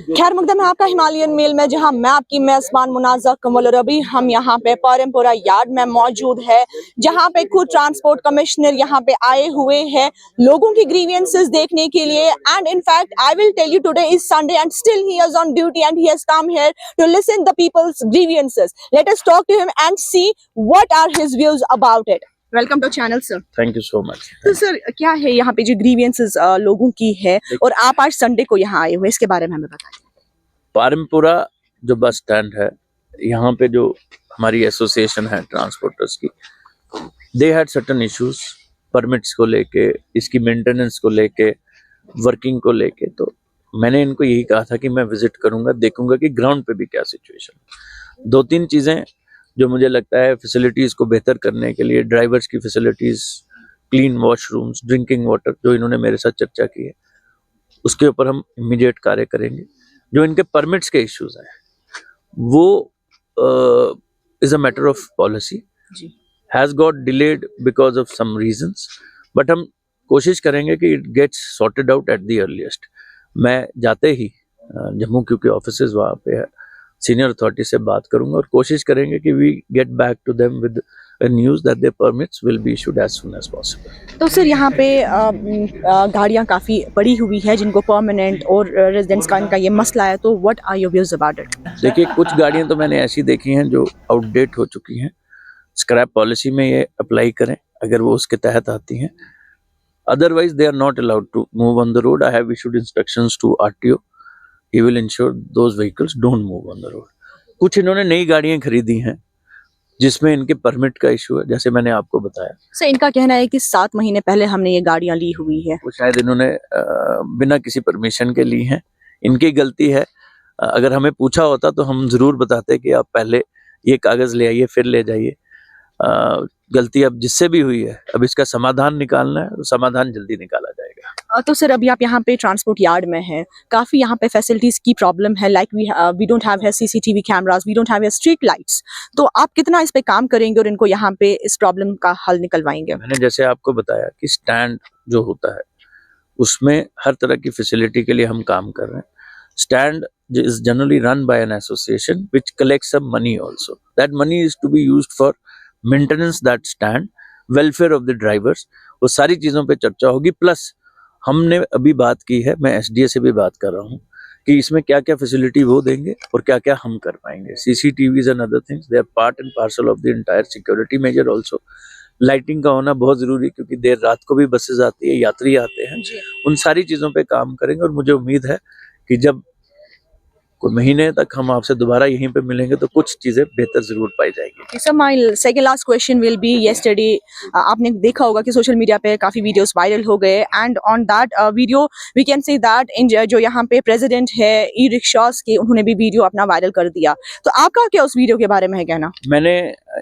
खैर मकदम है आपका हिमालयन मेल में, जहां मैं आपकी मेजबान मुनाज़ा कमल रबी हम यहाँ पे पारमपुरा यार्ड में मौजूद है, जहाँ पे खुद ट्रांसपोर्ट कमिश्नर यहाँ पे आए हुए हैं लोगों की ग्रीवियंसेस देखने के लिए। And in fact I will tell you today is Sunday and still he is on duty and he has come here to listen the people's grievances. Let us talk to him and see what are his views about it. Welcome to channel sir. Thank you so much. तो sir क्या है यहाँ पे जो grievances लोगों की है और आप आज संडे को यहाँ आए हुए, इसके बारे में हमें बताइए। पारमपुरा जो बस स्टैंड है, यहाँ पे जो हमारी एसोसिएशन है ट्रांसपोर्टर्स की, they had certain issues permits को लेके, इसकी मेंटेनेंस को लेके, वर्किंग को लेके। तो मैंने इनको यही कहा था कि मैं विजिट करूंगा, देखूंगा कि ग्राउंड पे भी क्या सिचुएशन है। दो तीन चीजें जो मुझे लगता है फैसिलिटीज को बेहतर करने के लिए, ड्राइवर्स की facilities, clean washrooms, drinking water, जो इन्होंने मेरे साथ चर्चा की है, उसके ऊपर हम इमीडिएट कार्य करेंगे। जो इनके परमिट्स के इश्यूज हैं वो is a matter of policy, has got delayed because of some reasons, but हम कोशिश करेंगे कि it gets sorted out at the earliest. मैं जाते ही जम्मू क्योंकि ऑफिसेज वहाँ पे है, सीनियर अथॉरिटी से बात करूंगा और कोशिश करेंगे कि we get back to them with news that their permits will be issued as soon as possible. तो सर यहाँ पे गाड़ियाँ काफ़ी पड़ी हुई है जिनको परमानेंट और रेजिडेंट्स का इनका ये मसला है, तो what are your views about it? देखिए, कुछ गाड़ियाँ तो मैंने ऐसी देखी हैं जो आउटडेट हो चुकी हैं, स्क्रैप पॉलिसी में ये अप्लाई करें अगर वो उसके तहत आती हैं। Otherwise they are not allowed to move on the road. I have issued instructions to RTO, he will ensure those vehicles don't move on the road. कुछ इन्होंने नई गाड़ियाँ खरीदी हैं जिसमें इनके परमिट का इशू है, जैसे मैंने आपको बताया। सर इनका कहना है कि 7 महीने पहले हमने ये गाड़ियाँ ली हुई है। वो शायद इन्होंने बिना किसी परमिशन के ली हैं, इनकी गलती है। अगर हमें पूछा होता तो हम जरूर बताते कि आप पहले ये कागज ले आइए फिर ले जाइए। गलती अब जिससे भी हुई है, अब इसका समाधान निकालना है, तो समाधान जल्दी निकाला जाएगा। तो सर अभी आप यहाँ पे ट्रांसपोर्ट यार्ड में हैं, काफ़ी यहाँ पे फैसिलिटीज़ की प्रॉब्लम है, like we don't have CCTV cameras, we don't have street lights. तो आप कितना इस पे काम करेंगे और इनको यहाँ पे इस प्रॉब्लम का हल निकलवाएंगे? मैंने जैसे आपको बताया कि स्टैंड जो होता है उसमें हर तरह की फैसिलिटी के लिए हम काम कर रहे हैं। Stand is generally run by an association which collects some money also. That money is to be used for maintenance that stand, welfare of the drivers. वो सारी चीज़ों पे चर्चा होगी। प्लस हमने अभी बात की है, मैं एसडीए से भी बात कर रहा हूँ कि इसमें क्या क्या फैसिलिटी वो देंगे और क्या क्या हम कर पाएंगे। CCTVs and other things, they are part and parcel of the entire security measure also. Lighting का होना बहुत जरूरी है क्योंकि देर रात को भी बसेज आती है, यात्री आते हैं। उन सारी चीज़ों पे काम करेंगे और मुझे उम्मीद है कि जब कोई महीने तक हम आपसे दोबारा यहीं पे मिलेंगे तो कुछ चीजें बेहतर जरूर पाई जाएगी। Sir my second last question विल बी, यस्टरडे आपने देखा होगा कि सोशल मीडिया पे काफी वीडियोस वायरल हो गए and on that video we can say that जो यहाँ पे प्रेसिडेंट है ई रिक्शास के, उन्होंने भी वीडियो अपना वायरल कर दिया। तो आपका क्या उस वीडियो के बारे में है कहना? मैंने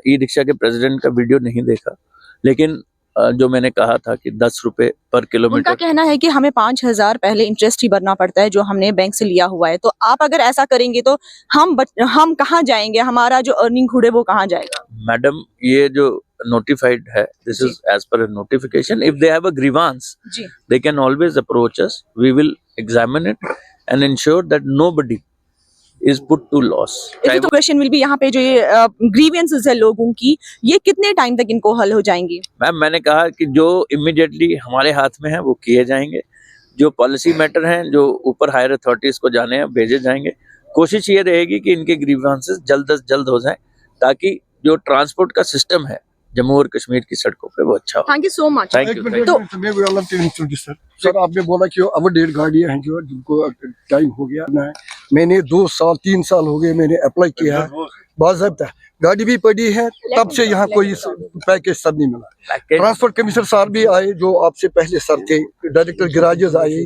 ई रिक्शा के प्रेसिडेंट का वीडियो नहीं देखा, लेकिन जो मैंने कहा था कि 10 रुपए पर किलोमीटर, उनका कहना है कि हमें 5,000 पहले इंटरेस्ट ही भरना पड़ता है जो हमने बैंक से लिया हुआ है। तो आप अगर ऐसा करेंगे तो हम कहाँ जाएंगे, हमारा जो अर्निंग हुड है वो कहाँ जाएगा? मैडम, ये जो नोटिफाइड है, this is as per a notification. If they have a grievance, they can always approach us, we will examine it and ensure that nobody is put to loss. तो question विल बी, यहाँ पे जो ये ग्रीवियंसेस है लोगों की, ये कितने टाइम तक इनको हल हो जाएंगी? मैम, मैंने कहा कि जो इमीडिएटली हमारे हाथ में है वो किए जाएंगे। जो पॉलिसी मैटर हैं जो ऊपर हायर अथॉरिटीज को जाने हैं भेजे जाएंगे। कोशिश ये रहेगी कि इनके ग्रीवियंसेस जल्द से जल्द हो जाए ताकि जो ट्रांसपोर्ट का सिस्टम है जम्मू और कश्मीर की सड़कों पे वो अच्छा हो। Thank you so much. Thank you. Sir आपने बोला कि अवडेट गाड़ियाँ हैं जो जिनको टाइम हो गया है। मैंने 2 साल 3 साल हो गए मैंने अप्लाई किया है, बाज़ाब्ता गाड़ी भी पड़ी है, तब से यहाँ कोई पैकेज सर नहीं मिला। ट्रांसपोर्ट कमिश्नर साहब भी आए जो आपसे पहले सर थे, डायरेक्टर गैराजेस आए,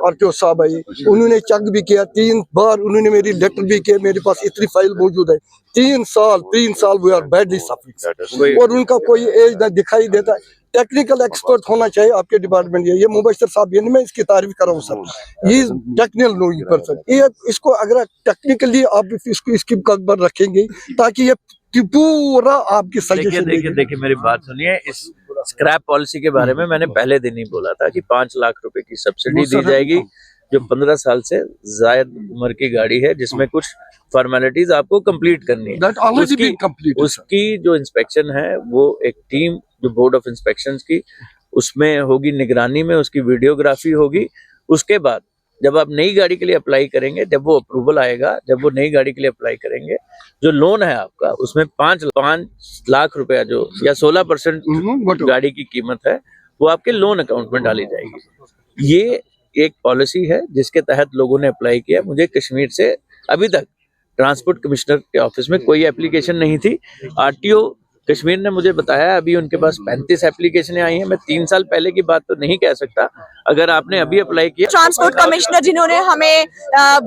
आरटीओ साहब आए, उन्होंने चेक भी किया 3 बार, उन्होंने मेरी लेटर भी किया, मेरे पास इतनी फाइल मौजूद है। 3 साल वी आर बैडली सफरिंग और उनका कोई एज न दिखाई देता है। टेक्निकल एक्सपर्ट होना चाहिए आपके डिपार्टमेंट में। ये मुबशर साहब, ये मैं इसकी तारीफ कर रहा हूँ सर, ये टेक्निकल नोइंग पर्सन। ये इसको अगर टेक्निकली आप इसको इसकी कदर रखेंगे ताकि ये पूरा आपकी सजेशन। देखिए मेरी बात सुनिए। इस स्क्रैप पॉलिसी के बारे में मैंने पहले दिन ही बोला था कि 5 लाख रुपए की सब्सिडी दी जाएगी जो 15 साल से जायद उम्र की गाड़ी है, जिसमें कुछ फॉर्मेलिटीज आपको कंप्लीट करनी है। That already उसकी been completed, sir. उसकी जो इंस्पेक्शन है वो एक टीम जो बोर्ड ऑफ इंस्पेक्शंस की उसमें होगी, निगरानी में उसकी वीडियोग्राफी होगी। उसके बाद जब आप नई गाड़ी के लिए अप्लाई करेंगे, जब वो अप्रूवल आएगा, जब वो नई गाड़ी के लिए अप्लाई करेंगे, जो लोन है आपका उसमें 5 लाख रुपया जो या 16% गाड़ी की कीमत है वो आपके लोन अकाउंट में डाली जाएगी। ये एक पॉलिसी है जिसके तहत लोगों ने अप्लाई किया। मुझे कश्मीर से अभी तक ट्रांसपोर्ट कमिश्नर के ऑफिस में कोई एप्लीकेशन नहीं थी। आरटीओ कश्मीर ने मुझे बताया अभी उनके पास 35 एप्लीकेशनें आई हैं। मैं 3 साल पहले की बात तो नहीं कह सकता। अगर आपने अभी अप्लाई किया, ट्रांसपोर्ट कमिश्नर जिन्होंने हमें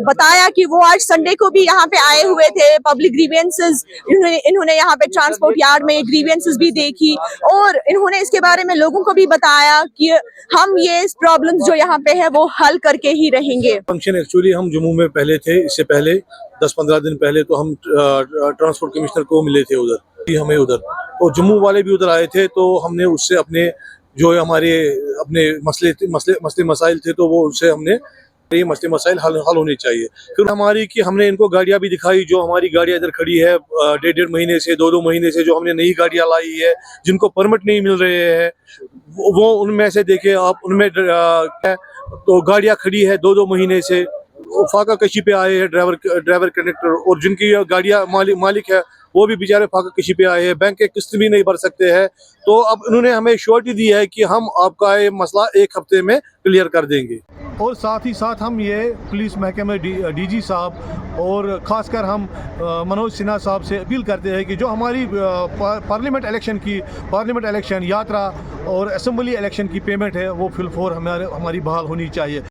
बताया कि वो आज संडे को भी यहाँ पे आए हुए थे, पब्लिक ग्रीवेंसेस इन्होंने यहाँ पे ट्रांसपोर्ट यार्ड में ग्रीवेंसेस भी देखी और इन्होंने इसके बारे में लोगों को भी बताया कि हम ये प्रॉब्लम्स जो यहाँ पे है वो हल करके ही रहेंगे। फंक्शन एक्चुअली हम जम्मू में पहले थे, इससे पहले 10-15 दिन पहले तो हम ट्रांसपोर्ट कमिश्नर को मिले थे उधर, हमें उधर और जम्मू वाले भी उधर आए थे। तो हमने उससे अपने जो हमारे अपने मसले मसाइल थे तो वो उससे हमने ये मसले मसाइल हल होने चाहिए। फिर हमारी कि हमने इनको गाड़ियां भी दिखाई, जो हमारी गाड़ियां इधर खड़ी है 1.5 महीने से 2 महीने से, जो हमने नई गाड़ियां लाई है जिनको परमिट नहीं मिल रहे हैं, वो उनमें से देखे आप, उनमें तो गाड़ियां खड़ी है 2 महीने से, फाका कशी पे आए हैं ड्राइवर कंडक्टर, और जिनकी गाड़ियां मालिक है वो भी बेचारे फाका कशी पे आए हैं, बैंक के किस्त भी नहीं भर सकते हैं। तो अब उन्होंने हमें श्योरिटी दी है कि हम आपका ये मसला 1 हफ्ते में क्लियर कर देंगे। और साथ ही साथ हम ये पुलिस महकमे डीजी साहब और ख़ासकर हम मनोज सिन्हा साहब से अपील करते हैं कि जो हमारी पार्लियामेंट इलेक्शन यात्रा और असेंबली इलेक्शन की पेमेंट है वो फिल फॉर हमारी बहाल होनी चाहिए।